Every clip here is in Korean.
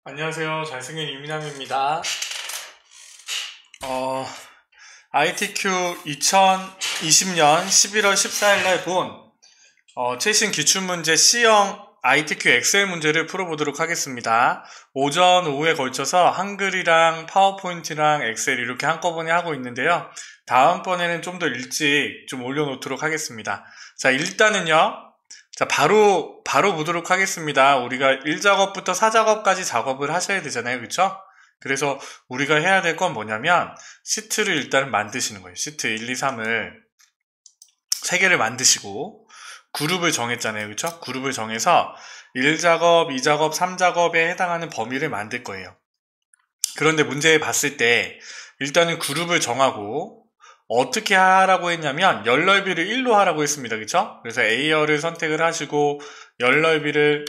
안녕하세요. 잘생긴 유민함입니다. ITQ 2020년 11월 14일 날 본 최신 기출문제 C형 ITQ 엑셀 문제를 풀어보도록 하겠습니다. 오전, 오후에 걸쳐서 한글이랑 파워포인트랑 엑셀 이렇게 한꺼번에 하고 있는데요. 다음번에는 좀 더 일찍 좀 올려놓도록 하겠습니다. 자, 일단은요. 자, 바로 보도록 하겠습니다. 우리가 1작업부터 4작업까지 작업을 하셔야 되잖아요. 그쵸? 그래서 우리가 해야 될 건 뭐냐면, 시트를 일단 만드시는 거예요. 시트 1, 2, 3을 3개를 만드시고, 그룹을 정했잖아요. 그쵸? 그룹을 정해서 1작업, 2작업, 3작업에 해당하는 범위를 만들 거예요. 그런데 문제에 봤을 때, 일단은 그룹을 정하고, 어떻게 하라고 했냐면 열 넓이를 1로 하라고 했습니다. 그쵸? 그래서 A열을 선택을 하시고 열 넓이를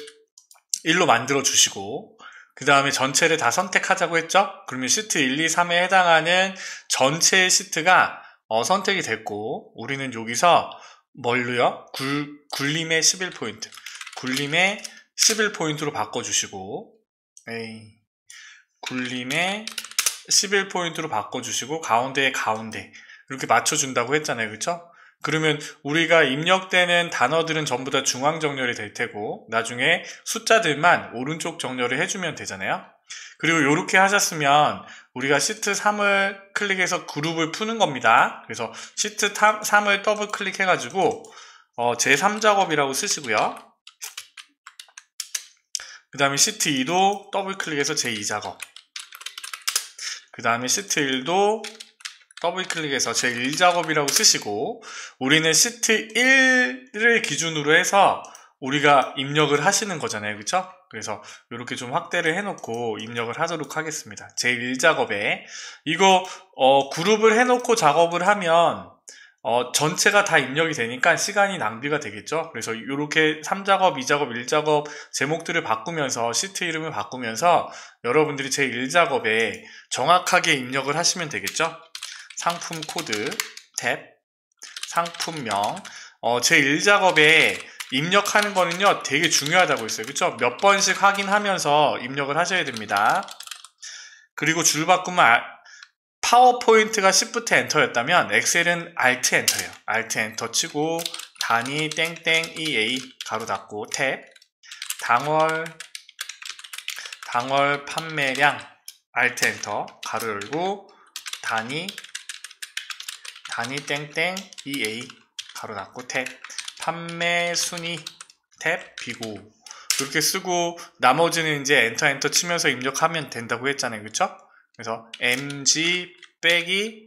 1로 만들어 주시고 그 다음에 전체를 다 선택하자고 했죠? 그러면 시트 1, 2, 3에 해당하는 전체 시트가 선택이 됐고 우리는 여기서 뭘로요? 굴림의 11포인트 굴림의 11포인트로 바꿔주시고 굴림의 11포인트로 바꿔주시고 가운데에 가운데 이렇게 맞춰준다고 했잖아요. 그쵸? 그러면 우리가 입력되는 단어들은 전부 다 중앙 정렬이 될 테고 나중에 숫자들만 오른쪽 정렬을 해주면 되잖아요. 그리고 이렇게 하셨으면 우리가 시트 3을 클릭해서 그룹을 푸는 겁니다. 그래서 시트 3을 더블 클릭해가지고 제3작업이라고 쓰시고요. 그 다음에 시트 2도 더블 클릭해서 제2작업 그 다음에 시트 1도 더블 클릭해서 제1작업이라고 쓰시고 우리는 시트 1을 기준으로 해서 우리가 입력을 하시는 거잖아요. 그쵸? 그래서 이렇게 좀 확대를 해놓고 입력을 하도록 하겠습니다. 제1작업에 이거 그룹을 해놓고 작업을 하면 전체가 다 입력이 되니까 시간이 낭비가 되겠죠. 그래서 이렇게 3작업, 2작업, 1작업 제목들을 바꾸면서 시트 이름을 바꾸면서 여러분들이 제1작업에 정확하게 입력을 하시면 되겠죠. 상품 코드, 탭, 상품명 제1작업에 입력하는 거는요 되게 중요하다고 했어요. 그쵸? 몇 번씩 확인하면서 입력을 하셔야 됩니다. 그리고 줄 바꾸면 파워포인트가 Shift 엔터였다면 엑셀은 Alt 엔터예요. Alt 엔터 치고 단위 땡땡 EA 가로 닫고 탭 당월 판매량 Alt 엔터 가로 열고 단위 땡땡 EA 가로 닫고 탭 판매 순위 탭 비고 이렇게 쓰고 나머지는 이제 엔터 치면서 입력하면 된다고 했잖아요. 그쵸? 그래서 mg 빼기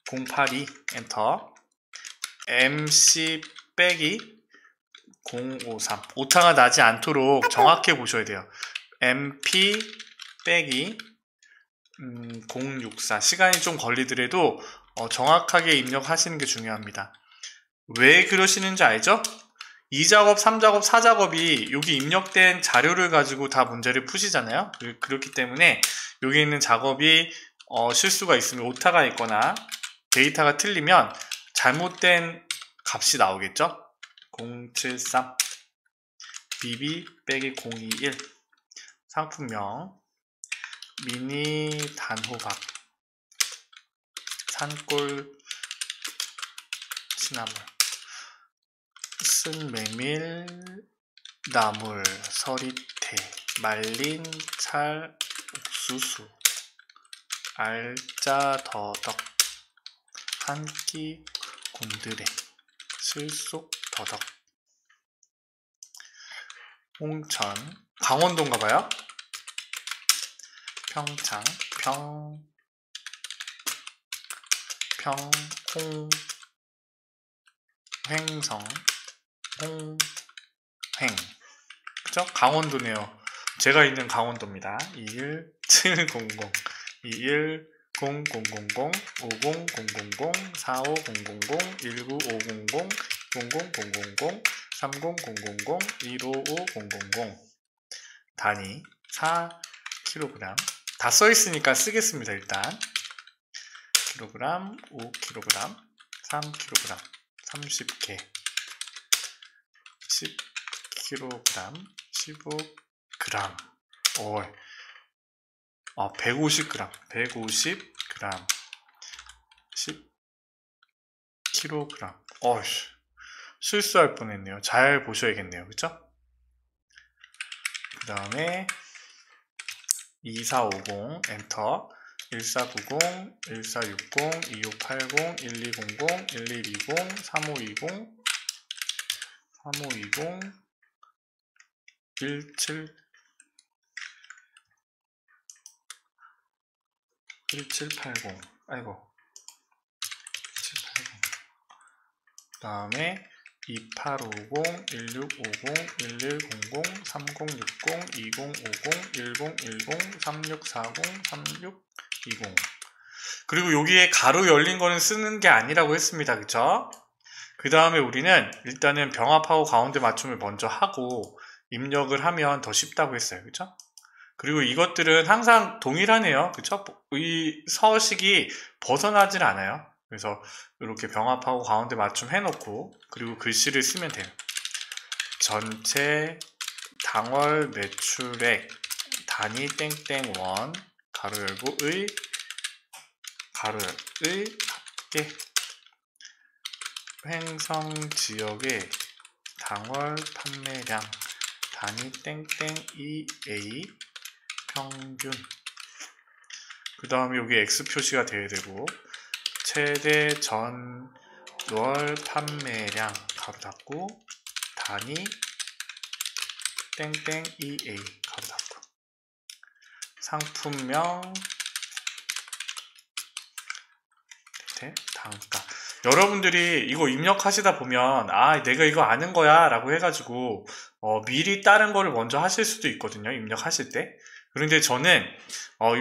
082 엔터 mc 빼기 053 오타가 나지 않도록 정확히 보셔야 돼요. mp 빼기 064 시간이 좀 걸리더라도 정확하게 입력하시는 게 중요합니다. 왜 그러시는지 알죠? 2작업, 3작업, 4작업이 여기 입력된 자료를 가지고 다 문제를 푸시잖아요. 그렇기 때문에 여기 있는 작업이 실수가 있으면 오타가 있거나 데이터가 틀리면 잘못된 값이 나오겠죠. 073 bb 빼기 021 상품명 미니 단호박 산골 시나물 쓴 메밀 나물 서리태 말린 찰 옥수수 알짜 더덕 한 끼 곤드레 실속 더덕 홍천 강원도인가봐요. 평창 평홍 횡성 홍행 그쵸? 강원도네요. 제가 있는 강원도입니다. 21700 21000 50000 45000 19500 00000 30000 15500 단위 4kg 다 써있으니까 쓰겠습니다. 일단 kg 5kg 3kg 30개 10kg 15g 150g, 150g, 10kg. 실수할 뻔했네요. 잘 보셔야겠네요. 그쵸? 그 다음에 2450 엔터, 1490, 1460, 2680, 1200, 1120, 3520, 3520, 1780. 아이고, 1780. 그 다음에 2850, 1650, 1100, 3060, 2050, 1010, 3640, 3620. 그리고 여기에 가로 열린 거는 쓰는 게 아니라고 했습니다. 그쵸? 그 다음에 우리는 일단은 병합하고 가운데 맞춤을 먼저 하고 입력을 하면 더 쉽다고 했어요. 그쵸? 그리고 이것들은 항상 동일하네요. 그쵸? 이 서식이 벗어나질 않아요. 그래서 이렇게 병합하고 가운데 맞춤 해놓고 그리고 글씨를 쓰면 돼요. 전체 당월 매출액 단위 땡땡원 가로 열고의 가로 열의 합계 횡성 지역의 당월 판매량 단위 땡땡 EA 평균. 그 다음에 여기 X 표시가 돼야 되고 최대 전월 판매량 가로 닫고 단위 땡땡 EA 가로 닫고 상품명 단가. 여러분들이 이거 입력하시다 보면 내가 이거 아는 거야 라고 해가지고 미리 다른 거를 먼저 하실 수도 있거든요. 입력하실 때. 그런데 저는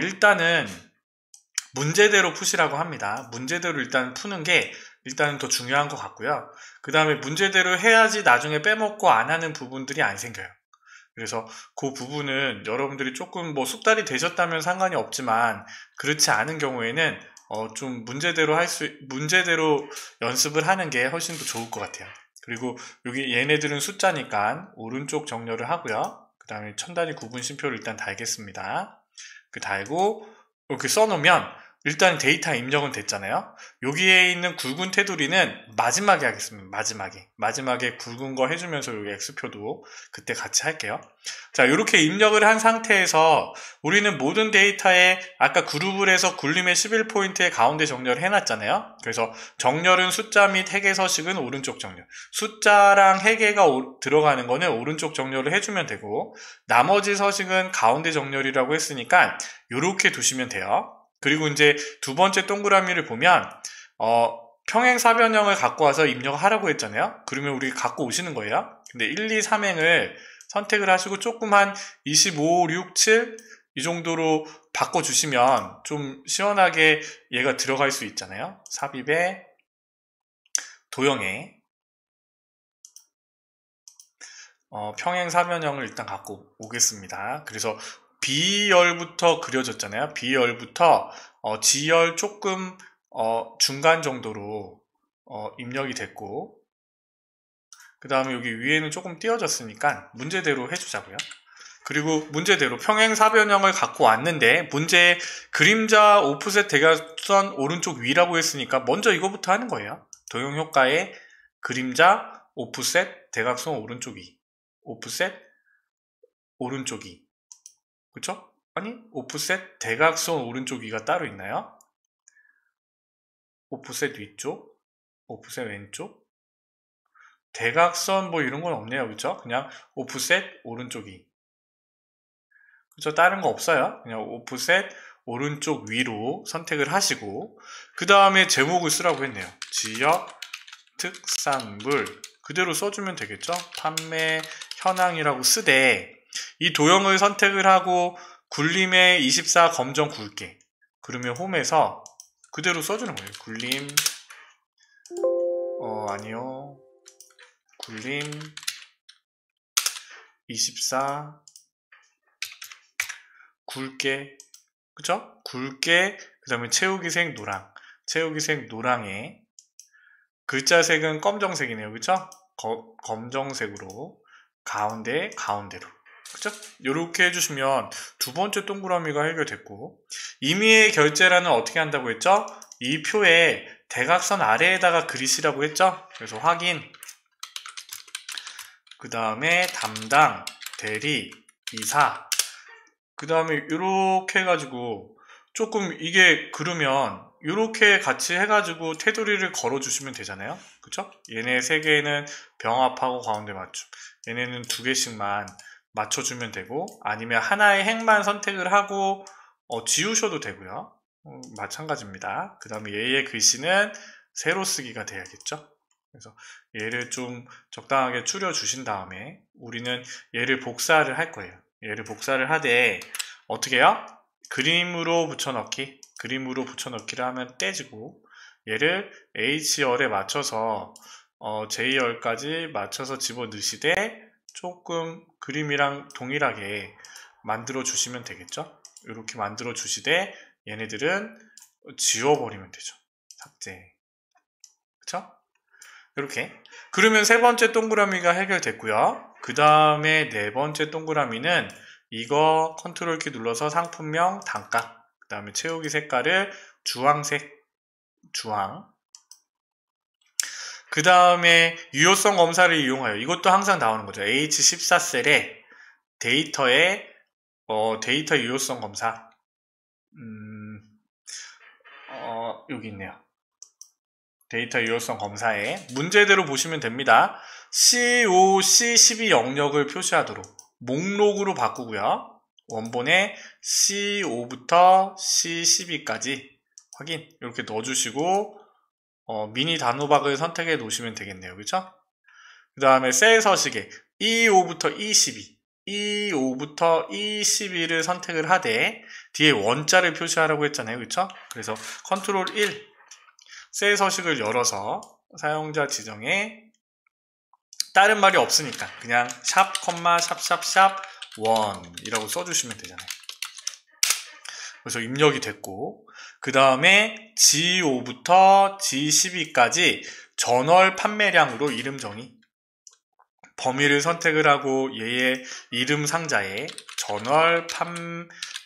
일단은 문제대로 푸시라고 합니다. 문제대로 일단 푸는 게 일단은 더 중요한 것 같고요. 그 다음에 문제대로 해야지 나중에 빼먹고 안 하는 부분들이 안 생겨요. 그래서 그 부분은 여러분들이 조금 숙달이 되셨다면 상관이 없지만 그렇지 않은 경우에는 좀 문제대로 연습을 하는 게 훨씬 더 좋을 것 같아요. 그리고 여기 얘네들은 숫자니까 오른쪽 정렬을 하고요. 그 다음에 천단위 구분 심표를 일단 달겠습니다. 달고 이렇게 써놓으면 일단 데이터 입력은 됐잖아요. 여기에 있는 굵은 테두리는 마지막에 하겠습니다. 마지막에 굵은 거 해주면서 여기 X표도 그때 같이 할게요. 자, 이렇게 입력을 한 상태에서 우리는 모든 데이터에 아까 그룹을 해서 굴림의 11포인트에 가운데 정렬을 해놨잖아요. 그래서 정렬은 숫자 및 해계 서식은 오른쪽 정렬, 숫자랑 해계가 들어가는 거는 오른쪽 정렬을 해주면 되고 나머지 서식은 가운데 정렬이라고 했으니까 이렇게 두시면 돼요. 그리고 이제 두 번째 동그라미를 보면 평행사변형을 갖고 와서 입력하라고 했잖아요. 그러면 우리 갖고 오시는 거예요. 근데 1, 2, 3행을 선택을 하시고 조금 한 25, 6, 7 이 정도로 바꿔주시면 좀 시원하게 얘가 들어갈 수 있잖아요. 삽입에 도형에 평행사변형을 일단 갖고 오겠습니다. 그래서 B열부터 그려졌잖아요. B열부터 G열 조금 중간 정도로 입력이 됐고 그 다음에 여기 위에는 조금 띄어졌으니까 문제대로 해주자고요. 그리고 문제대로 평행사변형을 갖고 왔는데 문제 그림자 오프셋 대각선 오른쪽 위라고 했으니까 먼저 이거부터 하는 거예요. 도형효과의 그림자 오프셋 대각선 오른쪽 위 오프셋 오른쪽 위 그쵸? 아니 오프셋 대각선 오른쪽 위가 따로 있나요? 오프셋 위쪽 오프셋 왼쪽 대각선 이런 건 없네요. 그쵸? 그냥 오프셋 오른쪽 위 그쵸? 다른 거 없어요. 그냥 오프셋 오른쪽 위로 선택을 하시고 그 다음에 제목을 쓰라고 했네요. 지역 특산물 그대로 써주면 되겠죠? 판매 현황이라고 쓰되 이 도형을 선택을 하고 굴림의 24 검정 굵게 그러면 홈에서 그대로 써주는 거예요. 굴림 아니요 굴림 24 굵게 그쵸? 굵게 그 다음에 채우기색 노랑 채우기색 노랑에 글자색은 검정색이네요. 그쵸? 검정색으로 가운데로 그죠? 요렇게 해주시면 두 번째 동그라미가 해결됐고, 임의의 결제란은 어떻게 한다고 했죠? 이 표에 대각선 아래에다가 그리시라고 했죠? 그래서 확인, 그 다음에 담당, 대리, 이사, 그 다음에 요렇게 해가지고 조금 이게 그러면 요렇게 같이 해가지고 테두리를 걸어주시면 되잖아요. 그쵸? 얘네 세 개는 병합하고 가운데 맞춤, 얘네는 두 개씩만 맞춰주면 되고, 아니면 하나의 행만 선택을 하고 지우셔도 되고요. 마찬가지입니다. 그 다음에 얘의 글씨는 세로 쓰기가 돼야겠죠. 그래서 얘를 좀 적당하게 줄여주신 다음에 우리는 얘를 복사를 할 거예요. 얘를 복사를 하되 어떻게 해요? 그림으로 붙여넣기, 그림으로 붙여넣기를 하면 떼지고, 얘를 H열에 맞춰서 J열까지 맞춰서 집어넣으시되 조금 그림이랑 동일하게 만들어 주시면 되겠죠. 이렇게 만들어 주시되 얘네들은 지워버리면 되죠. 삭제. 그쵸? 이렇게. 그러면 세 번째 동그라미가 해결됐고요. 그 다음에 네 번째 동그라미는 이거 컨트롤 키 눌러서 상품명 단가, 그 다음에 채우기 색깔을 주황색, 주황. 그 다음에 유효성 검사를 이용하여, 이것도 항상 나오는 거죠. H14셀에 데이터에 데이터 유효성 검사. 여기 있네요. 데이터 유효성 검사에 문제대로 보시면 됩니다. COC 12 영역을 표시하도록 목록으로 바꾸고요. 원본에 C5부터 C12까지 확인, 이렇게 넣어주시고 미니 단호박을 선택해 놓으시면 되겠네요. 그렇죠? 그 다음에 셀 서식에 E5부터 E12, E5부터 E12를 선택을 하되 뒤에 원자를 표시하라고 했잖아요. 그렇죠? 그래서 컨트롤 1, 셀 서식을 열어서 사용자 지정에 다른 말이 없으니까 그냥 샵, 샵샵샵 1이라고 써주시면 되잖아요. 그래서 입력이 됐고, 그 다음에 G5부터 G12까지 전월 판매량으로 이름 정의, 범위를 선택을 하고 얘의 이름 상자에 전월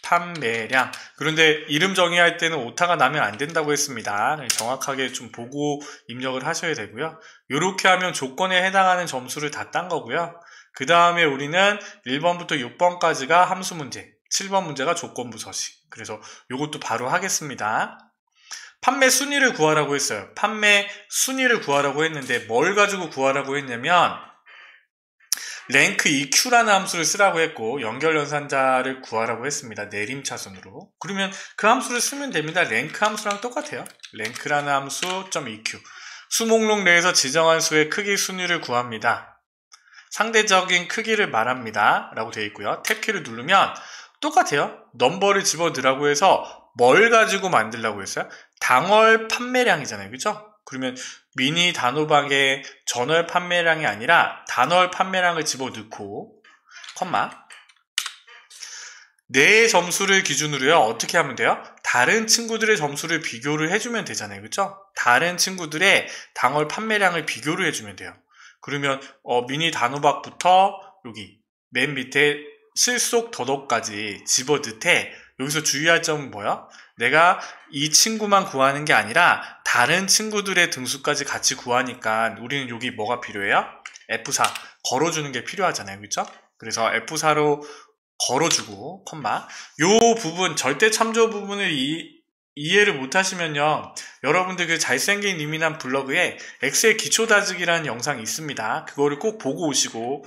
판매량. 그런데 이름 정의할 때는 오타가 나면 안 된다고 했습니다. 정확하게 좀 보고 입력을 하셔야 되고요. 이렇게 하면 조건에 해당하는 점수를 다 딴 거고요. 그 다음에 우리는 1번부터 6번까지가 함수 문제, 7번 문제가 조건부 서식. 그래서 이것도 바로 하겠습니다. 판매 순위를 구하라고 했어요. 판매 순위를 구하라고 했는데 뭘 가지고 구하라고 했냐면 랭크 EQ라는 함수를 쓰라고 했고 연결 연산자를 구하라고 했습니다. 내림차순으로. 그러면 그 함수를 쓰면 됩니다. 랭크 함수랑 똑같아요. 랭크라는 함수 .eq, 수목록 내에서 지정한 수의 크기 순위를 구합니다. 상대적인 크기를 말합니다. 라고 되어 있고요. 탭키를 누르면 똑같아요. 넘버를 집어넣으라고 해서 뭘 가지고 만들라고 했어요? 당월 판매량이잖아요. 그죠? 그러면 미니 단호박의 전월 판매량이 아니라 단월 판매량을 집어넣고 컴마 내 점수를 기준으로요. 어떻게 하면 돼요? 다른 친구들의 점수를 비교를 해주면 되잖아요. 그렇죠? 다른 친구들의 당월 판매량을 비교를 해주면 돼요. 그러면 미니 단호박부터 여기 맨 밑에 실속 더덕까지 집어넣되 여기서 주의할 점은 뭐야? 내가 이 친구만 구하는 게 아니라 다른 친구들의 등수까지 같이 구하니까 우리는 여기 뭐가 필요해요? F4 걸어주는 게 필요하잖아요. 그렇죠? 그래서 F4로 걸어주고 컴마 요 부분 절대 참조 부분을 이해를 못 하시면요, 여러분들 그 잘생긴 이민한 블로그에 엑셀 기초 다지기라는 영상이 있습니다. 그거를 꼭 보고 오시고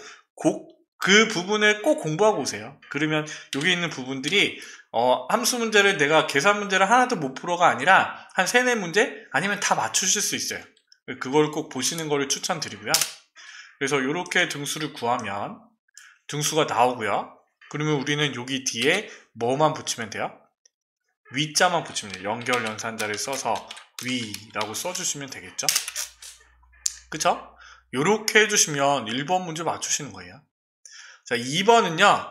그 부분을 꼭 공부하고 오세요. 그러면 여기 있는 부분들이 함수 문제를 내가 계산 문제를 하나도 못 풀어가 아니라 한 3, 4문제 아니면 다 맞추실 수 있어요. 그걸 꼭 보시는 거를 추천드리고요. 그래서 이렇게 등수를 구하면 등수가 나오고요. 그러면 우리는 여기 뒤에 뭐만 붙이면 돼요? 위자만 붙이면 돼요. 연결 연산자를 써서 위라고 써주시면 되겠죠? 그쵸? 이렇게 해주시면 1번 문제 맞추시는 거예요. 자, 2번은요.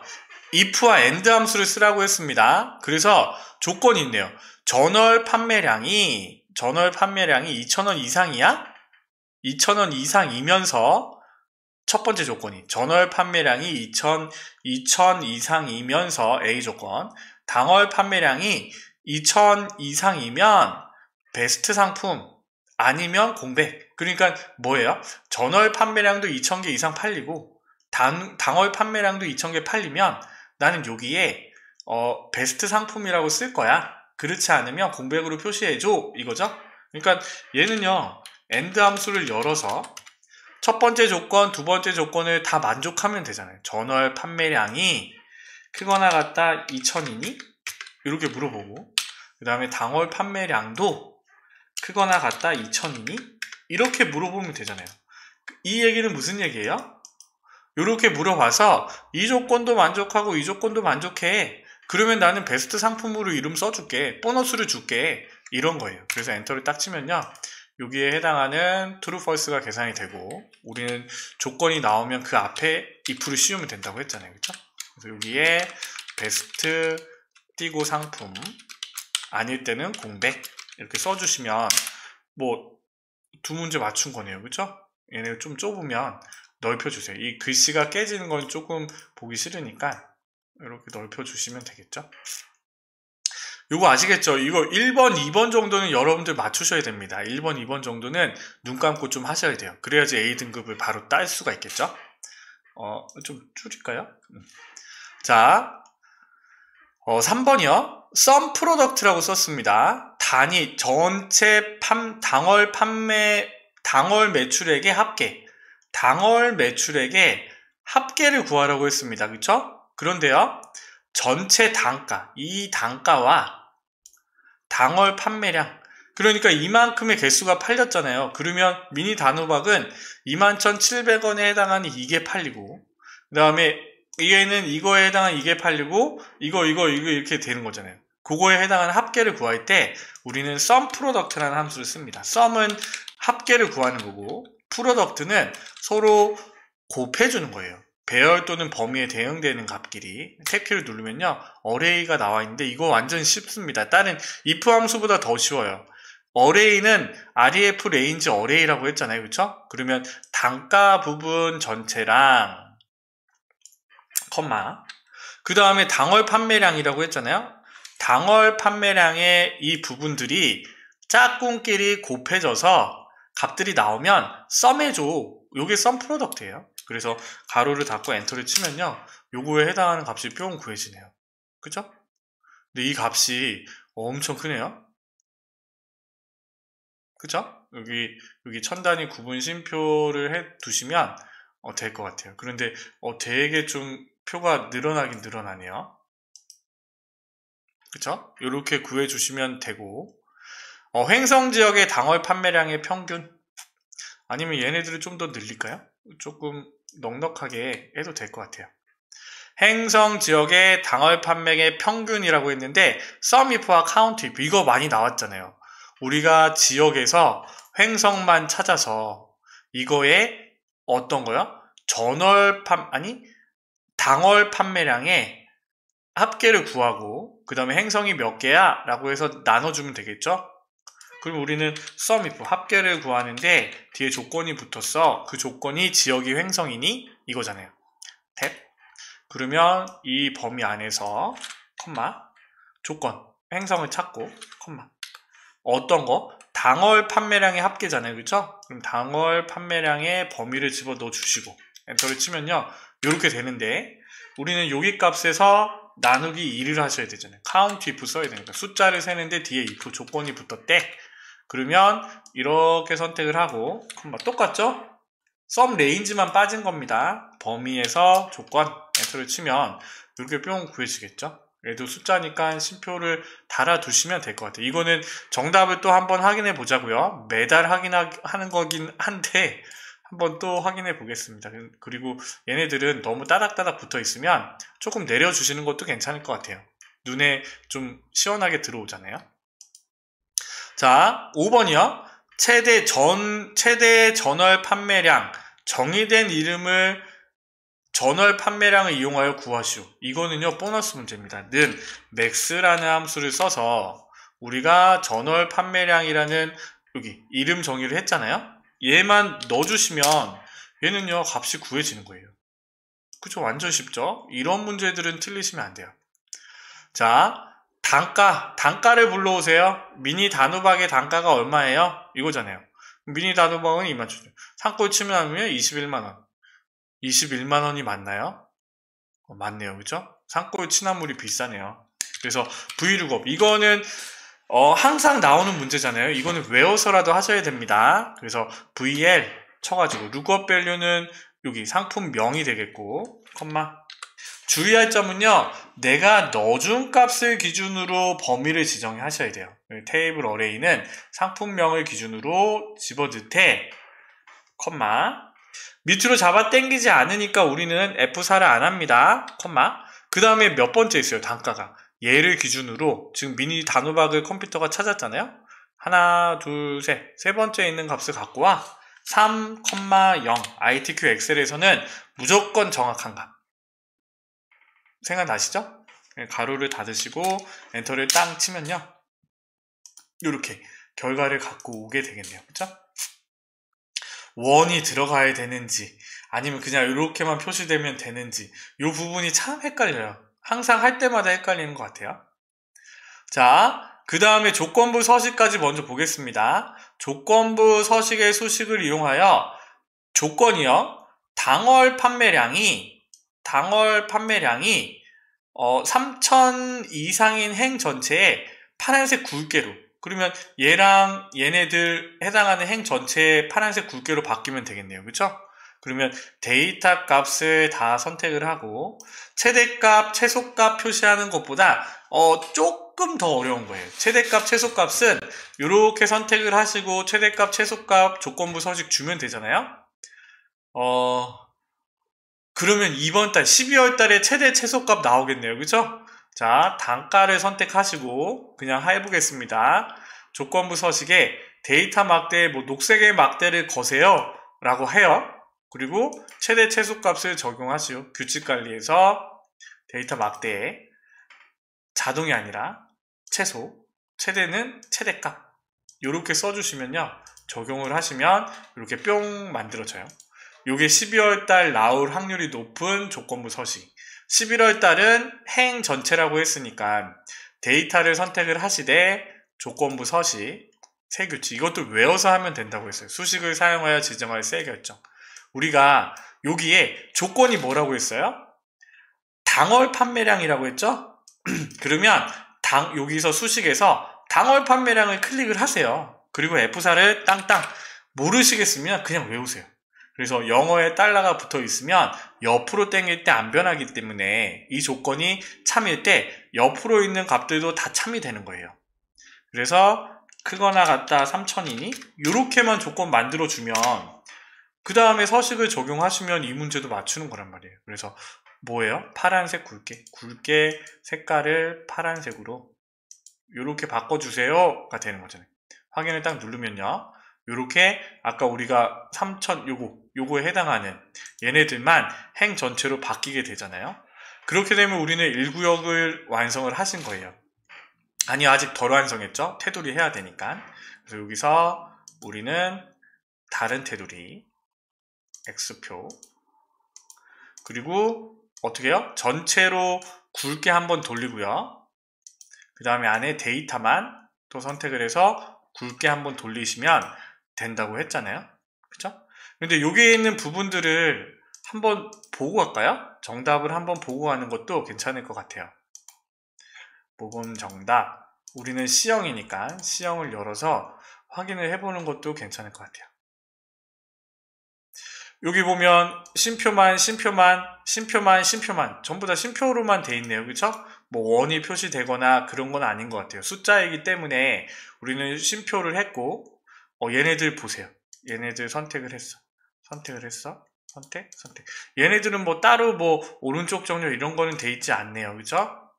if와 and 함수를 쓰라고 했습니다. 그래서 조건이 있네요. 전월 판매량이 2,000원 이상이야? 2,000원 이상이면서 첫 번째 조건이 전월 판매량이 2000 이상이면서 A 조건, 당월 판매량이 2000 이상이면 베스트 상품 아니면 공백. 그러니까 뭐예요? 전월 판매량도 2000개 이상 팔리고 당월 판매량도 2000개 팔리면 나는 여기에 베스트 상품이라고 쓸 거야. 그렇지 않으면 공백으로 표시해줘, 이거죠? 그러니까 얘는요, AND 함수를 열어서 첫 번째 조건, 두 번째 조건을 다 만족하면 되잖아요. 전월 판매량이 크거나 같다 2000이니? 이렇게 물어보고, 그 다음에 당월 판매량도 크거나 같다 2000이니? 이렇게 물어보면 되잖아요. 이 얘기는 무슨 얘기예요? 이렇게 물어봐서 이 조건도 만족하고 이 조건도 만족해. 그러면 나는 베스트 상품으로 이름 써줄게. 보너스를 줄게. 이런 거예요. 그래서 엔터를 딱 치면요, 여기에 해당하는 true, false가 계산이 되고, 우리는 조건이 나오면 그 앞에 if를 씌우면 된다고 했잖아요. 그렇죠? 그래서 여기에 베스트 띄고 상품 아닐 때는 공백 이렇게 써주시면 뭐 두 문제 맞춘 거네요. 그렇죠? 얘네 좀 좁으면 넓혀주세요. 이 글씨가 깨지는 건 조금 보기 싫으니까 이렇게 넓혀주시면 되겠죠? 요거 아시겠죠? 이거 1번, 2번 정도는 여러분들 맞추셔야 됩니다. 1번, 2번 정도는 눈 감고 좀 하셔야 돼요. 그래야지 A등급을 바로 딸 수가 있겠죠? 좀 줄일까요? 자, 3번이요. sum product라고 썼습니다. 단위, 전체 당월 매출액의 합계. 당월 매출액의 합계를 구하라고 했습니다. 그쵸? 그런데요, 전체 단가, 이 단가와 당월 판매량, 그러니까 이만큼의 개수가 팔렸잖아요. 그러면 미니 단호박은 21,700원에 해당하는 이게 팔리고, 그 다음에 얘는 이거에 해당하는 이게 팔리고, 이거 이렇게 되는 거잖아요. 그거에 해당하는 합계를 구할 때 우리는 sum product라는 함수를 씁니다. sum은 합계를 구하는 거고, product는 서로 곱해주는 거예요. 배열 또는 범위에 대응되는 값끼리. 탭키를 누르면요, array가 나와 있는데 이거 완전 쉽습니다. 다른 if 함수보다 더 쉬워요. array는 ref range array라고 했잖아요. 그쵸? 그러면 단가 부분 전체랑 컴마, 그 다음에 당월 판매량이라고 했잖아요. 당월 판매량의 이 부분들이 짝꿍끼리 곱해져서 값들이 나오면 sum해줘. 요게 sum product예요. 그래서 가로를 닫고 엔터를 치면요, 요거에 해당하는 값이 뿅 구해지네요. 그쵸? 근데 이 값이 엄청 크네요. 그쵸? 여기 천 단위 구분 쉼표를 해 두시면 될 것 같아요. 그런데 되게 좀 표가 늘어나긴 늘어나네요. 그쵸? 이렇게 구해주시면 되고, 횡성 지역의 당월 판매량의 평균, 아니면 얘네들을 좀 더 늘릴까요? 조금 넉넉하게 해도 될 것 같아요. 행성 지역의 당월 판매의 평균이라고 했는데 sum if와 count if, 이거 많이 나왔잖아요. 우리가 지역에서 횡성만 찾아서 이거에 어떤 거요? 당월 판매량의 합계를 구하고, 그 다음에 행성이 몇 개야? 라고 해서 나눠주면 되겠죠? 그럼 우리는 sum if, 합계를 구하는데 뒤에 조건이 붙었어. 그 조건이 지역이 횡성이니? 이거잖아요. 탭. 그러면 이 범위 안에서 컴마, 조건, 횡성을 찾고 컴마. 어떤 거? 당월 판매량의 합계잖아요. 그렇죠? 그럼 당월 판매량의 범위를 집어넣어 주시고 엔터를 치면요, 이렇게 되는데 우리는 여기 값에서 나누기 2를 하셔야 되잖아요. count if 써야 되니까 숫자를 세는데 뒤에 if 조건이 붙었대. 그러면 이렇게 선택을 하고 컴마, 똑같죠? sum range만 빠진 겁니다. 범위에서 조건 엔터를 치면 이렇게 뿅 구해지겠죠? 얘도 숫자니까 심표를 달아두시면 될 것 같아요. 이거는 정답을 또 한번 확인해 보자고요. 매달 확인하는 거긴 한데 한번 또 확인해 보겠습니다. 그리고 얘네들은 너무 따닥따닥 붙어 있으면 조금 내려주시는 것도 괜찮을 것 같아요. 눈에 좀 시원하게 들어오잖아요. 자, 5번이요. 최대 전월 판매량, 정의된 이름을 전월 판매량을 이용하여 구하시오. 이거는요, 보너스 문제입니다. 는 max라는 함수를 써서 우리가 전월 판매량이라는 여기 이름 정의를 했잖아요. 얘만 넣어주시면 얘는요, 값이 구해지는 거예요. 그죠? 완전 쉽죠? 이런 문제들은 틀리시면 안 돼요. 자, 단가를 불러오세요. 미니 단호박의 단가가 얼마예요? 이거잖아요. 미니 단호박은 2만 7천 원. 산골 치면 하면 21만원. 21만원이 맞나요? 맞네요. 그죠? 산골 취나물이 비싸네요. 그래서 브이룩업. 이거는 항상 나오는 문제잖아요. 이거는 외워서라도 하셔야 됩니다. 그래서 VL 쳐가지고 룩업 밸류는 여기 상품명이 되겠고, 주의할 점은요, 내가 넣어준 값을 기준으로 범위를 지정하셔야 돼요. 테이블 어레이는 상품명을 기준으로 집어넣되, 밑으로 잡아 당기지 않으니까 우리는 F4를 안 합니다. 그 다음에 몇 번째 있어요, 단가가. 얘를 기준으로, 지금 미니 단호박을 컴퓨터가 찾았잖아요? 하나, 둘, 세 번째 있는 값을 갖고 와. 3,0 ITQ 엑셀에서는 무조건 정확한 값. 생각나시죠? 가로를 닫으시고 엔터를 땅 치면요, 이렇게 결과를 갖고 오게 되겠네요. 그쵸? 원이 들어가야 되는지 아니면 그냥 이렇게만 표시되면 되는지 이 부분이 참 헷갈려요. 항상 할 때마다 헷갈리는 것 같아요. 자, 그 다음에 조건부 서식까지 먼저 보겠습니다. 조건부 서식의 수식을 이용하여 조건이요, 당월 판매량이 3,000 이상인 행 전체에 파란색 굵게로, 그러면 얘랑 얘네들 해당하는 행 전체에 파란색 굵게로 바뀌면 되겠네요. 그쵸? 그러면 데이터 값을 다 선택을 하고 최대값, 최소값 표시하는 것보다 조금 더 어려운 거예요. 최대값, 최소값은 이렇게 선택을 하시고 최대값, 최소값 조건부 서식 주면 되잖아요. 그러면 이번 달 12월 달에 최대 최소값 나오겠네요. 그죠? 자, 단가를 선택하시고 그냥 해보겠습니다. 조건부 서식에 데이터 막대에 녹색의 막대를 거세요 라고 해요. 그리고 최대 최소값을 적용하시오. 규칙 관리에서 데이터 막대에 자동이 아니라 최소, 최대는 최대값 이렇게 써주시면요, 적용을 하시면 이렇게 뿅 만들어져요. 요게 12월 달 나올 확률이 높은 조건부 서식. 11월 달은 행 전체라고 했으니까 데이터를 선택을 하시되 조건부 서식, 세 규칙, 이것도 외워서 하면 된다고 했어요. 수식을 사용하여 지정할 세 결정. 우리가 여기에 조건이 뭐라고 했어요? 당월 판매량이라고 했죠? 그러면 여기서 수식에서 당월 판매량을 클릭을 하세요. 그리고 F4를 땅땅. 모르시겠으면 그냥 외우세요. 그래서 영어에 달러가 붙어 있으면 옆으로 당길 때 안 변하기 때문에 이 조건이 참일 때 옆으로 있는 값들도 다 참이 되는 거예요. 그래서 크거나 같다 3,000이니 이렇게만 조건 만들어주면 그 다음에 서식을 적용하시면 이 문제도 맞추는 거란 말이에요. 그래서 뭐예요? 파란색 굵게 색깔을 파란색으로 이렇게 바꿔주세요가 되는 거잖아요. 확인을 딱 누르면요, 요렇게 아까 우리가 3,000 요거에 해당하는 얘네들만 행 전체로 바뀌게 되잖아요. 그렇게 되면 우리는 1구역을 완성을 하신 거예요. 아니, 아직 덜 완성했죠? 테두리 해야 되니까. 그래서 여기서 우리는 다른 테두리 X표, 그리고 어떻게 해요? 전체로 굵게 한번 돌리고요, 그 다음에 안에 데이터만 또 선택을 해서 굵게 한번 돌리시면 된다고 했잖아요. 그쵸? 근데 여기에 있는 부분들을 한번 보고 갈까요? 정답을 한번 보고 가는 것도 괜찮을 것 같아요. 모범 정답. 우리는 C형이니까 C형을 열어서 확인을 해보는 것도 괜찮을 것 같아요. 여기 보면 심표만 전부 다 심표로만 돼 있네요. 그쵸? 뭐 원이 표시되거나 그런 건 아닌 것 같아요. 숫자이기 때문에 우리는 심표를 했고, 얘네들 보세요. 얘네들 선택을 했어. 선택. 얘네들은 뭐 따로 뭐 오른쪽 정렬 이런 거는 돼 있지 않네요. 그쵸?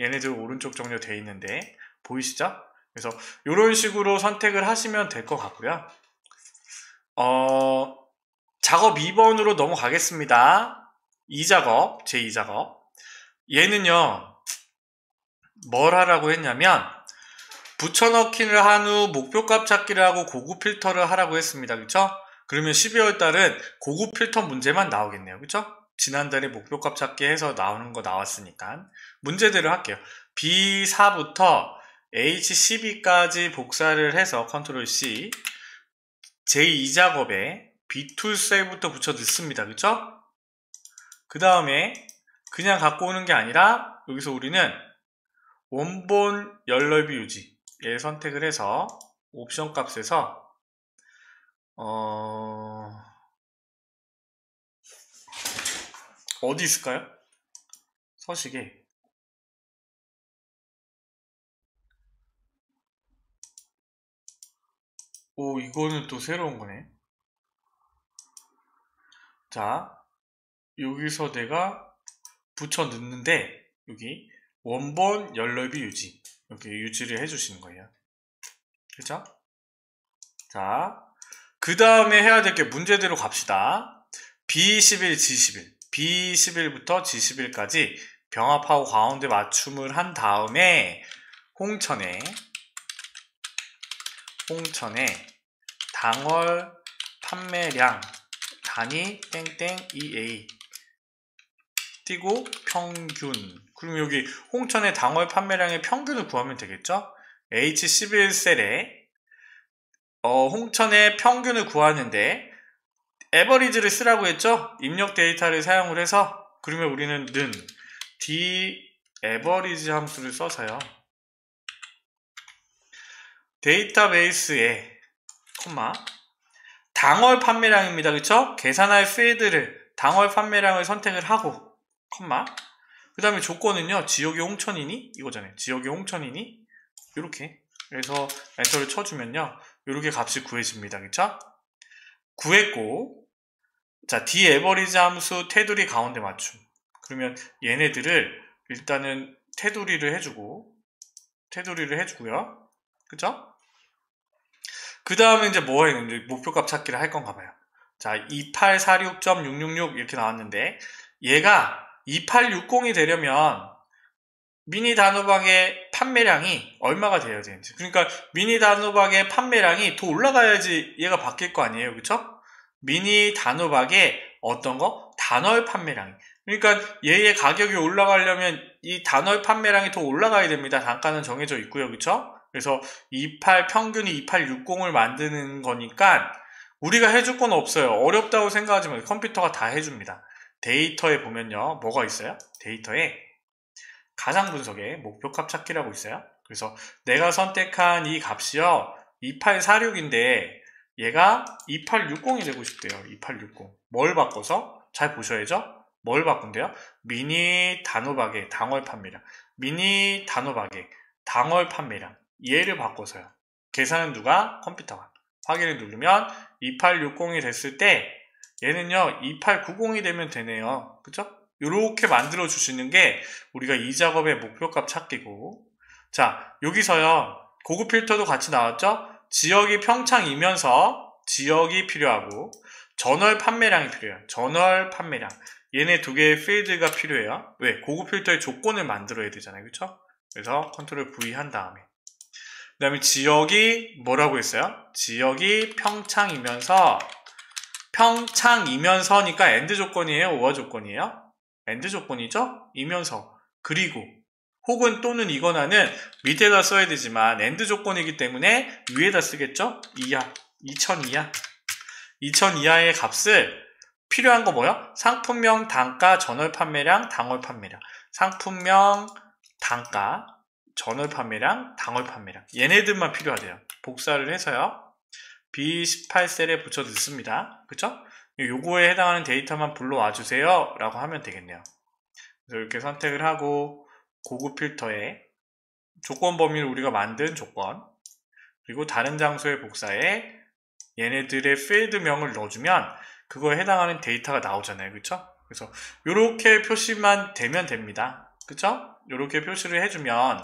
얘네들 오른쪽 정렬 돼 있는데 보이시죠? 그래서 이런 식으로 선택을 하시면 될 것 같고요. 작업 2번으로 넘어가겠습니다. 제2작업. 얘는요, 뭘 하라고 했냐면 붙여넣기를 한 후 목표값 찾기를 하고 고급 필터를 하라고 했습니다. 그쵸? 그러면 12월 달은 고급 필터 문제만 나오겠네요. 그쵸? 지난달에 목표값 찾기 해서 나오는 거 나왔으니까 문제대로 할게요. B4부터 H12까지 복사를 해서 컨트롤 C 제2작업에 B2셀부터 붙여 넣습니다. 그쵸? 그 다음에 그냥 갖고 오는 게 아니라 여기서 우리는 원본 열넓이 유지 얘 선택을 해서 옵션 값에서 어디 있을까요? 서식에 오 이거는 또 새로운 거네. 자 여기서 내가 붙여 넣는데 여기 원본 열넓이 유지 이렇게 유지를 해주시는 거예요. 그죠? 자, 그 다음에 해야 될 게 문제대로 갑시다. B11, G11, B11부터 G11까지 병합하고 가운데 맞춤을 한 다음에 홍천에 당월 판매량 단위 땡땡 EA 띄고 평균. 그럼 여기 홍천의 당월 판매량의 평균을 구하면 되겠죠? H11셀에 홍천의 평균을 구하는데 에버리지를 쓰라고 했죠? 입력 데이터를 사용을 해서 그러면 우리는 는 d 에버리지 함수를 써서요. 데이터베이스에 당월 판매량입니다. 그쵸? 계산할 필드를 당월 판매량을 선택을 하고 그 다음에 조건은요. 지역이 홍천이니? 이거잖아요. 지역이 홍천이니? 이렇게 그래서 엔터를 쳐주면요. 이렇게 값이 구해집니다. 그쵸? 구했고 자 d 에버리지 함수 테두리 가운데 맞춤. 그러면 얘네들을 일단은 테두리를 해주고요. 그쵸? 그 다음에 이제 뭐 해요? 이제 목표값 찾기를 할 건가 봐요. 자 2846.666 이렇게 나왔는데 얘가 2860이 되려면 미니 단호박의 판매량이 얼마가 되어야 되는지. 그러니까 미니 단호박의 판매량이 더 올라가야지 얘가 바뀔 거 아니에요. 그쵸? 미니 단호박의 어떤 거? 단월 판매량. 그러니까 얘의 가격이 올라가려면 이 단월 판매량이 더 올라가야 됩니다. 단가는 정해져 있고요. 그쵸? 그래서 평균이 2860을 만드는 거니까 우리가 해줄 건 없어요. 어렵다고 생각하지 마세요. 컴퓨터가 다 해줍니다. 데이터에 보면요. 뭐가 있어요? 데이터에 가상 분석에 목표값 찾기라고 있어요. 그래서 내가 선택한 이 값이요. 2846인데 얘가 2860이 되고 싶대요. 2860. 뭘 바꿔서? 잘 보셔야죠. 뭘 바꾼대요? 미니 단호박의 당월 판매량. 미니 단호박의 당월 판매량. 얘를 바꿔서요. 계산은 누가? 컴퓨터가. 확인을 누르면 2860이 됐을 때 얘는요 2890이 되면 되네요. 그쵸? 이렇게 만들어 주시는 게 우리가 이 작업의 목표값 찾기고 자 여기서요 고급 필터도 같이 나왔죠? 지역이 평창이면서 지역이 필요하고 전월 판매량이 필요해요. 전월 판매량 얘네 두 개의 필드가 필요해요. 왜? 고급 필터의 조건을 만들어야 되잖아요. 그쵸? 그래서 컨트롤 V 한 다음에 그 다음에 지역이 뭐라고 했어요? 지역이 평창이면서니까 엔드 조건이에요? 오어 조건이에요? 엔드 조건이죠? 이면서 그리고 혹은 또는 이거나는 밑에다 써야 되지만 엔드 조건이기 때문에 위에다 쓰겠죠? 2000 이하의 값을 필요한 거 뭐요? 상품명 단가 전월 판매량 당월 판매량 상품명 단가 전월 판매량 당월 판매량 얘네들만 필요하대요. 복사를 해서요 B18셀에 붙여 넣습니다. 그쵸? 요거에 해당하는 데이터만 불러와 주세요 라고 하면 되겠네요. 그래서 이렇게 선택을 하고 고급 필터에 조건 범위를 우리가 만든 조건 그리고 다른 장소의 복사에 얘네들의 필드명을 넣어주면 그거에 해당하는 데이터가 나오잖아요. 그쵸? 그래서 이렇게 표시만 되면 됩니다. 그쵸? 이렇게 표시를 해주면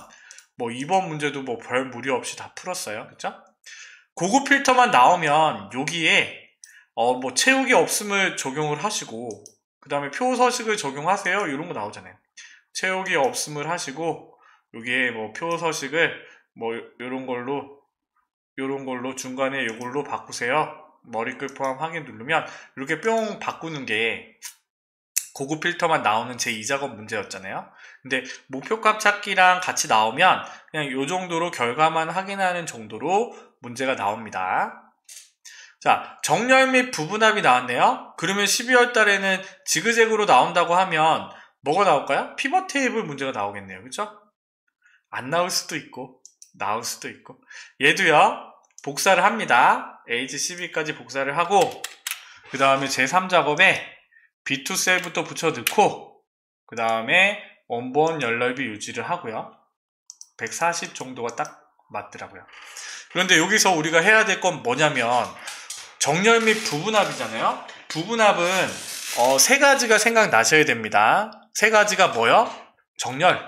뭐 이번 문제도 뭐 별 무리 없이 다 풀었어요. 그쵸? 고급 필터만 나오면 여기에 뭐 채우기 없음을 적용을 하시고 그 다음에 표 서식을 적용하세요 이런 거 나오잖아요. 채우기 없음을 하시고 여기에 뭐 표 서식을 뭐 요런 걸로 중간에 요걸로 바꾸세요 머리끝 포함 확인 누르면 이렇게 뿅 바꾸는 게 고급 필터만 나오는 제2작업 문제였잖아요. 근데 목표값 찾기랑 같이 나오면 그냥 이 정도로 결과만 확인하는 정도로 문제가 나옵니다. 자, 정렬 및 부분합이 나왔네요. 그러면 12월 달에는 지그재그로 나온다고 하면 뭐가 나올까요? 피벗 테이블 문제가 나오겠네요. 그쵸? 안 나올 수도 있고 나올 수도 있고. 얘도요, 복사를 합니다. H12까지 복사를 하고 그 다음에 제3작업에 B2 셀부터 붙여 넣고 그 다음에 원본 열넓이 유지를 하고요. 140 정도가 딱 맞더라고요. 그런데 여기서 우리가 해야 될 건 뭐냐면 정렬 및 부분합이잖아요. 부분합은 세 가지가 생각나셔야 됩니다. 세 가지가 뭐요? 정렬,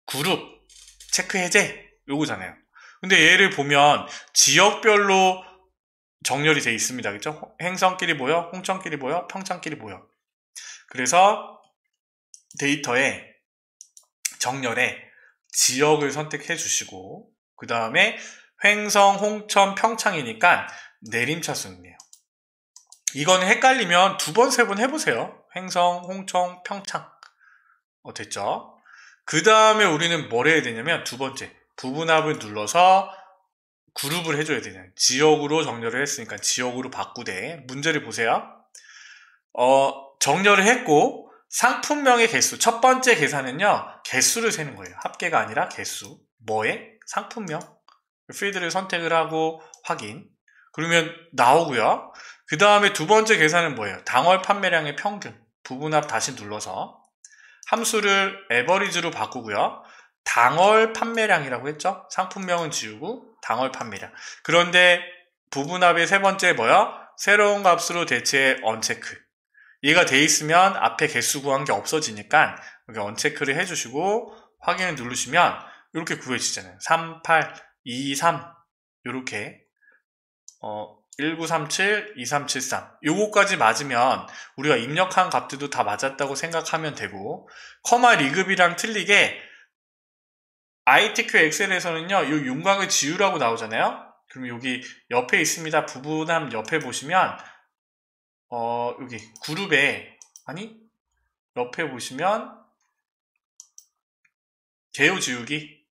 그룹, 체크 해제 요거잖아요. 근데 얘를 보면 지역별로 정렬이 돼 있습니다. 그죠? 행성끼리 모여, 홍천끼리 모여, 평창끼리 모여. 그래서 데이터에 정렬에 지역을 선택해 주시고 그 다음에 횡성, 홍천, 평창이니까 내림차순이에요. 이건 헷갈리면 두 번, 세 번 해보세요. 횡성, 홍천, 평창. 됐죠? 그 다음에 우리는 뭘 해야 되냐면 두 번째, 부분합을 눌러서 그룹을 해줘야 되잖아요. 지역으로 정렬을 했으니까 지역으로 바꾸되 문제를 보세요. 정렬을 했고 상품명의 개수, 첫 번째 계산은요, 개수를 세는 거예요. 합계가 아니라 개수. 뭐에? 상품명. 필드를 선택을 하고 확인. 그러면 나오고요. 그 다음에 두 번째 계산은 뭐예요? 당월 판매량의 평균. 부분합 다시 눌러서 함수를 에버리지로 바꾸고요. 당월 판매량이라고 했죠? 상품명은 지우고 당월 판매량. 그런데 부분합의 세 번째 뭐야? 새로운 값으로 대체 언체크. 얘가 돼 있으면 앞에 개수 구한 게 없어지니까 여기 언체크를 해주시고 확인을 누르시면 이렇게 구해지잖아요. 3, 8, 2, 3 이렇게 1937, 2373 요거까지 맞으면 우리가 입력한 값들도 다 맞았다고 생각하면 되고, 커마 리급이랑 틀리게 ITQ 엑셀에서는요 요 윤곽을 지우라고 나오잖아요. 그럼 여기 옆에 있습니다. 부분함 옆에 보시면 여기 그룹에 옆에 보시면 개요 지우기,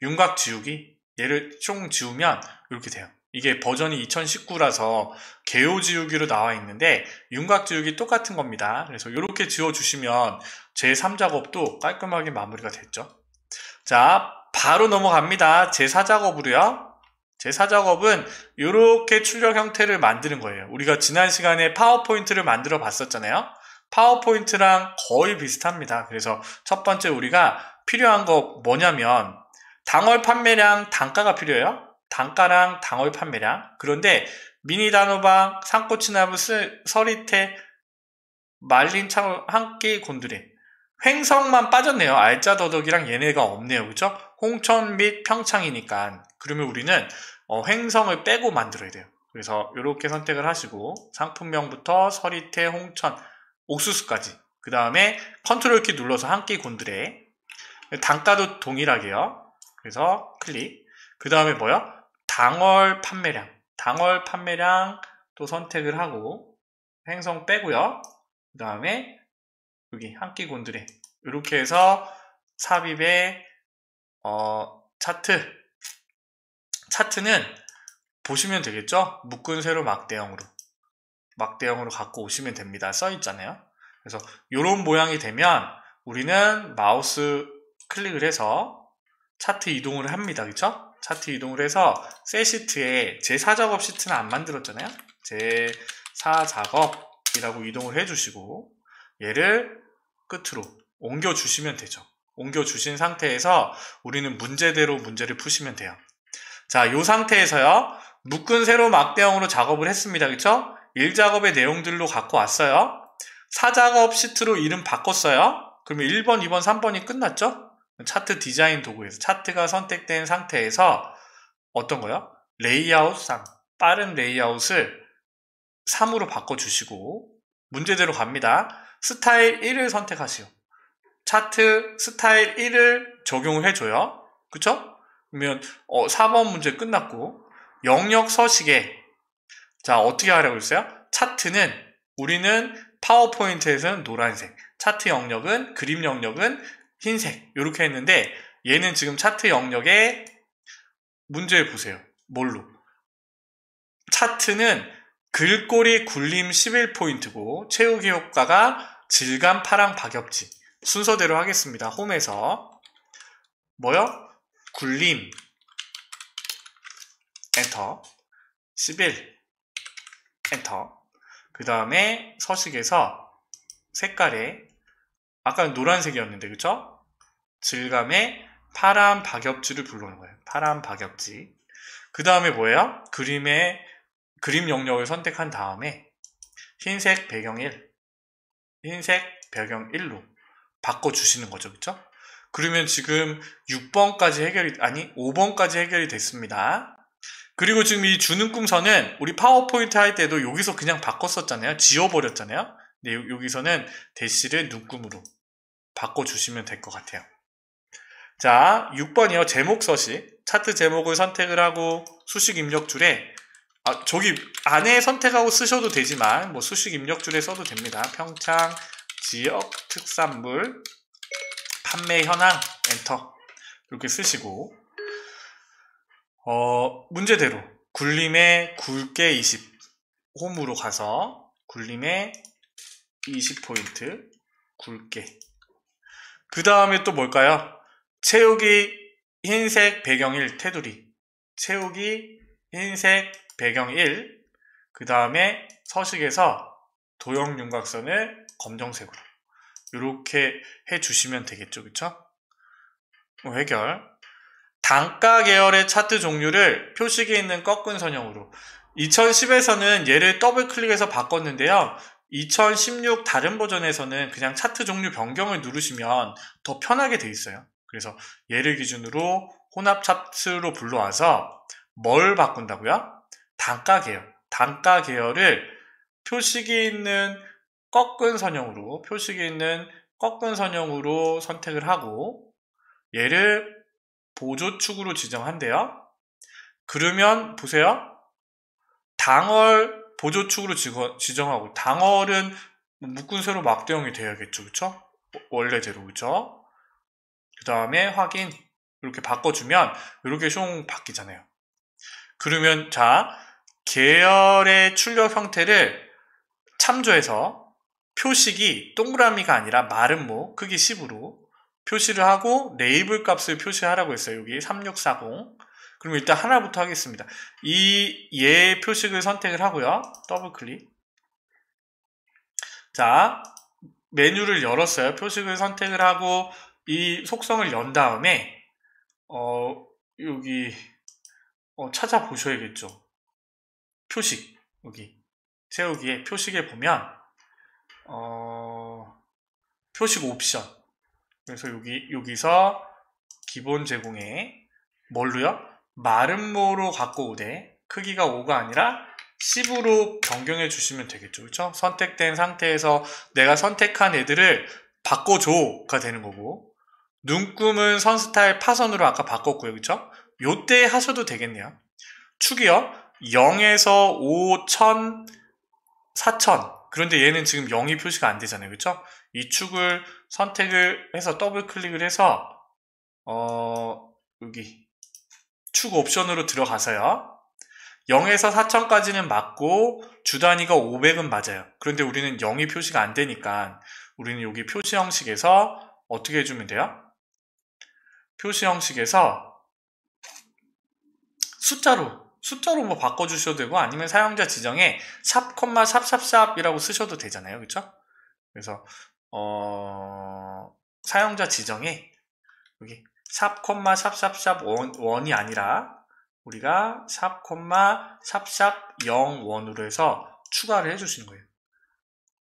윤곽 지우기, 얘를 총 지우면 이렇게 돼요. 이게 버전이 2019라서 개요 지우기로 나와 있는데 윤곽 지우기 똑같은 겁니다. 그래서 이렇게 지워주시면 제3작업도 깔끔하게 마무리가 됐죠. 자, 바로 넘어갑니다. 제4작업으로요. 제4작업은 이렇게 출력 형태를 만드는 거예요. 우리가 지난 시간에 파워포인트를 만들어 봤었잖아요. 파워포인트랑 거의 비슷합니다. 그래서 첫 번째 우리가 필요한 거 뭐냐면 당월 판매량 단가가 필요해요. 단가랑 당월 판매량. 그런데 미니 단호박, 상꼬치나무, 서리태, 말린 창, 한끼 곤드레. 횡성만 빠졌네요. 알짜더덕이랑 얘네가 없네요. 그쵸? 홍천 및 평창이니까. 그러면 우리는 횡성을 빼고 만들어야 돼요. 그래서 이렇게 선택을 하시고 상품명부터 서리태, 홍천, 옥수수까지. 그 다음에 컨트롤 키 눌러서 한 끼 곤드레. 단가도 동일하게요. 그래서 클릭. 그 다음에 뭐야? 당월 판매량. 당월 판매량 또 선택을 하고 횡성 빼고요. 그 다음에 여기 한 끼 곤드레. 이렇게 해서 삽입의 차트는 보시면 되겠죠? 묶은 세로 막대형으로 갖고 오시면 됩니다. 써 있잖아요. 그래서 이런 모양이 되면 우리는 마우스 클릭을 해서 차트 이동을 합니다. 그쵸? 차트 이동을 해서 새 시트에 제4작업 시트는 안 만들었잖아요. 제4작업이라고 이동을 해주시고 얘를 끝으로 옮겨주시면 되죠. 옮겨주신 상태에서 우리는 문제대로 문제를 푸시면 돼요. 자, 이 상태에서요. 묶은 세로 막대형으로 작업을 했습니다. 그쵸? 1작업의 내용들로 갖고 왔어요. 4작업 시트로 이름 바꿨어요. 그러면 1번, 2번, 3번이 끝났죠? 차트 디자인 도구에서 차트가 선택된 상태에서 어떤 거요? 레이아웃상, 빠른 레이아웃을 3으로 바꿔주시고 문제대로 갑니다. 스타일 1을 선택하시오. 차트 스타일 1을 적용을 해줘요. 그쵸? 그러면 4번 문제 끝났고 영역 서식에 자, 어떻게 하려고 했어요? 차트는 우리는 파워포인트에서는 노란색, 차트 영역은 그림 영역은 흰색 이렇게 했는데 얘는 지금 차트 영역에 문제 보세요. 뭘로? 차트는 글꼴이 굴림 11포인트고 채우기 효과가 질감 파랑 박엽지 순서대로 하겠습니다. 홈에서 뭐요? 굴림 엔터 11 엔터 그 다음에 서식에서 색깔에 아까는 노란색이었는데 그쵸? 질감에 파란 박엽지를 불러오는 거예요. 파란 박엽지 그 다음에 뭐예요? 그림 영역을 선택한 다음에 흰색 배경 1 흰색 배경 1로 바꿔주시는 거죠. 그쵸? 그러면 지금 6번까지 5번까지 해결이 됐습니다. 그리고 지금 이 주는 꿈선은 우리 파워포인트 할 때도 여기서 그냥 바꿨었잖아요. 지워버렸잖아요. 근데 여기서는 대시를 눈금으로 바꿔주시면 될 것 같아요. 자, 6번이요. 제목 서식. 차트 제목을 선택을 하고 수식 입력줄에 저기 안에 선택하고 쓰셔도 되지만 뭐 수식 입력줄에 써도 됩니다. 평창 지역 특산물 판매 현황 엔터 이렇게 쓰시고 문제대로 굴림의 굵게 20 홈으로 가서 굴림의 20포인트 굵게 그 다음에 또 뭘까요? 채우기 흰색 배경 1 테두리 채우기 흰색 배경 1 그 다음에 서식에서 도형 윤곽선을 검정색으로 이렇게 해주시면 되겠죠. 그쵸? 해결 단가 계열의 차트 종류를 표식에 있는 꺾은 선형으로 2010에서는 얘를 더블 클릭해서 바꿨는데요. 2016 다른 버전에서는 그냥 차트 종류 변경을 누르시면 더 편하게 돼 있어요. 그래서 얘를 기준으로 혼합 차트로 불러와서 뭘 바꾼다고요? 단가 계열. 단가 계열을 표식이 있는 꺾은 선형으로 선택을 하고 얘를 보조축으로 지정한대요. 그러면 보세요. 당월 보조축으로 지정하고 당월은 묶은 세로 막대형이 돼야겠죠. 그쵸? 원래대로 그쵸? 그 다음에 확인 이렇게 바꿔주면 이렇게 숑 바뀌잖아요. 그러면 자 계열의 출력 형태를 참조해서 표식이 동그라미가 아니라 마름모 크기 10으로 표시를 하고 레이블 값을 표시하라고 했어요. 여기 3640 그럼 일단 하나부터 하겠습니다. 얘 표식을 선택을 하고요. 더블 클릭 자 메뉴를 열었어요. 표식을 선택을 하고 이 속성을 연 다음에 여기 찾아보셔야겠죠. 표식 여기 채우기에 표식에 보면 표식 옵션 그래서 여기서 기본 제공에 뭘로요? 마름모로 갖고 오되 크기가 5가 아니라 10으로 변경해 주시면 되겠죠. 그렇죠? 선택된 상태에서 내가 선택한 애들을 바꿔줘가 되는 거고 눈금은 선 스타일 파선으로 아까 바꿨고요. 그렇죠? 요때 하셔도 되겠네요. 축이요. 0에서 5, 1000, 4000 그런데 얘는 지금 0이 표시가 안 되잖아요. 그렇죠? 이 축을 선택을 해서 더블 클릭을 해서 여기 축 옵션으로 들어가서요. 0에서 4000까지는 맞고 주 단위가 500은 맞아요. 그런데 우리는 0이 표시가 안 되니까 우리는 여기 표시 형식에서 어떻게 해주면 돼요? 표시 형식에서 숫자로 뭐 바꿔주셔도 되고 아니면 사용자 지정에 샵, 샵샵샵이라고 쓰셔도 되잖아요. 그렇죠? 그래서 사용자 지정에 여기 샵, 샵샵샵 원이 아니라 우리가 샵, 샵샵 01으로 해서 추가를 해주시는 거예요.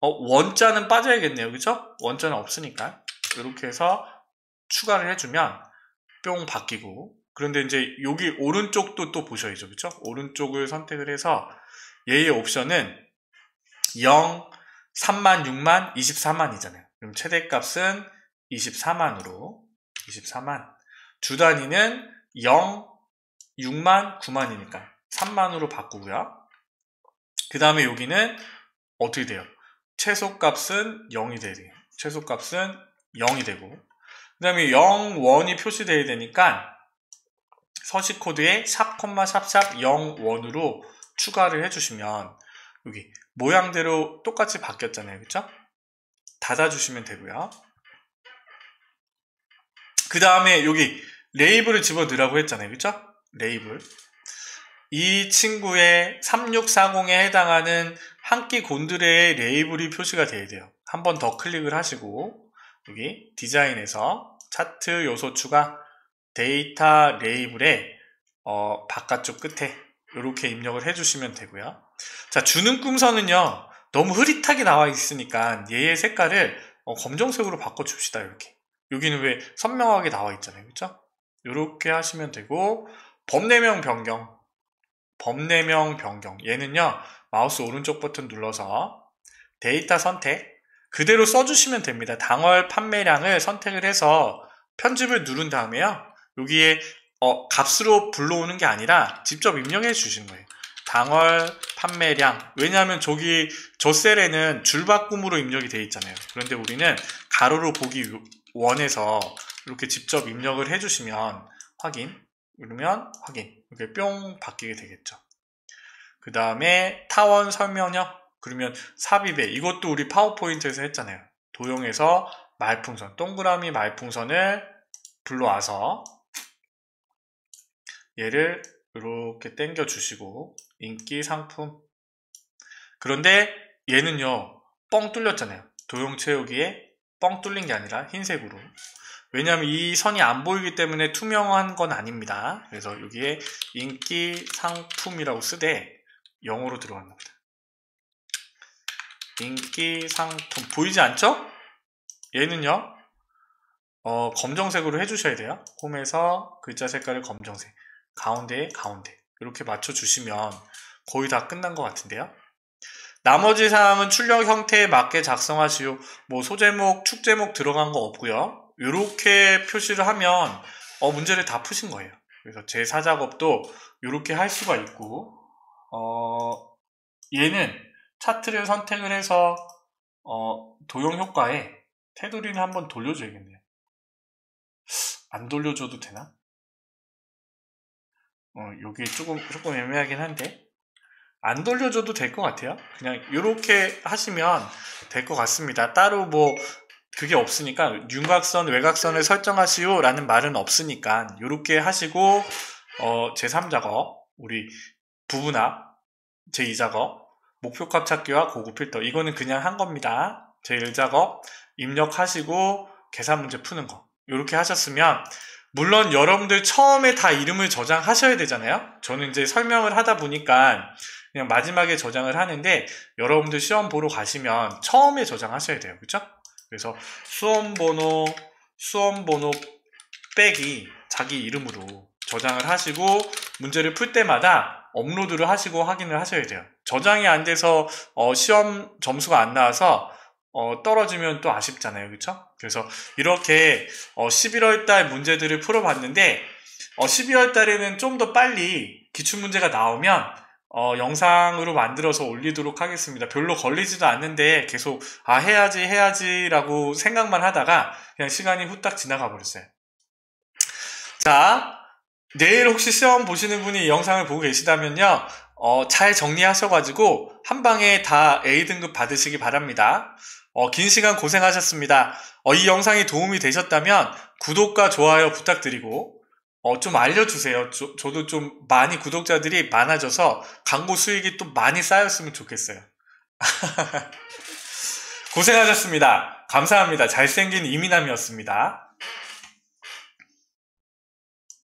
원자는 빠져야겠네요. 그죠? 원자는 없으니까 이렇게 해서 추가를 해주면 뿅 바뀌고 그런데 이제 여기 오른쪽도 또 보셔야죠. 그쵸? 오른쪽을 선택을 해서 얘의 옵션은 0, 3만, 6만, 24만이잖아요. 그럼 최대값은 24만으로 24만 주 단위는 0, 6만, 9만이니까 3만으로 바꾸고요. 그 다음에 여기는 어떻게 돼요? 최소값은 0이 돼야 돼요. 최소값은 0이 되고, 그 다음에 0, 1이 표시되어야 되니까 서식 코드에 샵, 샵샵 0, 1으로 추가를 해주시면 여기 모양대로 똑같이 바뀌었잖아요. 그쵸? 닫아주시면 되고요. 그 다음에 여기 레이블을 집어넣으라고 했잖아요. 그쵸? 레이블. 이 친구의 3640에 해당하는 한 끼 곤드레의 레이블이 표시가 돼야 돼요. 한 번 더 클릭을 하시고 여기 디자인에서 차트 요소 추가 데이터 레이블에 바깥쪽 끝에 이렇게 입력을 해주시면 되고요. 자, 주는 꿈선은요 너무 흐릿하게 나와 있으니까 얘의 색깔을 검정색으로 바꿔줍시다. 이렇게 여기는 왜 선명하게 나와 있잖아요. 그쵸? 이렇게 하시면 되고, 범례명 변경 얘는요 마우스 오른쪽 버튼 눌러서 데이터 선택 그대로 써주시면 됩니다. 당월 판매량을 선택을 해서 편집을 누른 다음에요 여기에 값으로 불러오는 게 아니라 직접 입력해 주시는 거예요. 당월 판매량. 왜냐하면 저 셀에는 줄바꿈으로 입력이 되어 있잖아요. 그런데 우리는 가로로 보기 원해서 이렇게 직접 입력을 해주시면 확인, 누르면 확인, 이렇게 뿅 바뀌게 되겠죠. 그 다음에 타원 설명력. 그러면 삽입에, 이것도 우리 파워포인트에서 했잖아요. 도형에서 말풍선, 동그라미 말풍선을 불러와서 얘를 이렇게 당겨 주시고 인기 상품. 그런데 얘는요 뻥 뚫렸잖아요. 도형 채우기에 뻥 뚫린 게 아니라 흰색으로. 왜냐하면 이 선이 안 보이기 때문에 투명한 건 아닙니다. 그래서 여기에 인기 상품이라고 쓰되 0으로 들어간 겁니다. 인기 상품 보이지 않죠? 얘는요 검정색으로 해주셔야 돼요. 홈에서 글자 색깔을 검정색, 가운데 이렇게 맞춰주시면 거의 다 끝난 것 같은데요. 나머지 사항은 출력 형태에 맞게 작성하시오. 뭐 소제목, 축제목 들어간 거 없고요. 이렇게 표시를 하면 문제를 다 푸신 거예요. 그래서 제 4작업도 이렇게 할 수가 있고, 얘는 차트를 선택을 해서 도형 효과에 테두리를 한번 돌려줘야겠네요. 안 돌려줘도 되나? 요게 조금 애매하긴 한데 안 돌려줘도 될 것 같아요. 그냥 이렇게 하시면 될 것 같습니다. 따로 뭐 그게 없으니까 윤곽선, 외곽선을 설정하시오 라는 말은 없으니까 이렇게 하시고 제3작업 우리 부분합, 제2작업 목표값 찾기와 고급 필터 이거는 그냥 한 겁니다. 제1작업 입력하시고 계산 문제 푸는 거 이렇게 하셨으면, 물론 여러분들 처음에 다 이름을 저장하셔야 되잖아요. 저는 이제 설명을 하다 보니까 그냥 마지막에 저장을 하는데 여러분들 시험 보러 가시면 처음에 저장하셔야 돼요. 그쵸? 그래서 수험번호 빼기 자기 이름으로 저장을 하시고 문제를 풀 때마다 업로드를 하시고 확인을 하셔야 돼요. 저장이 안 돼서 시험 점수가 안 나와서 떨어지면 또 아쉽잖아요. 그쵸? 그래서 이렇게 11월달 문제들을 풀어봤는데 12월달에는 좀 더 빨리 기출문제가 나오면 영상으로 만들어서 올리도록 하겠습니다. 별로 걸리지도 않는데 계속 해야지 라고 생각만 하다가 그냥 시간이 후딱 지나가 버렸어요. 자, 내일 혹시 시험 보시는 분이 이 영상을 보고 계시다면요 잘 정리하셔가지고 한 방에 다 A등급 받으시기 바랍니다. 긴 시간 고생하셨습니다. 이 영상이 도움이 되셨다면 구독과 좋아요 부탁드리고 좀 알려주세요. 저도 좀 많이 구독자들이 많아져서 광고 수익이 또 많이 쌓였으면 좋겠어요. 고생하셨습니다. 감사합니다. 잘생긴 이민남이었습니다.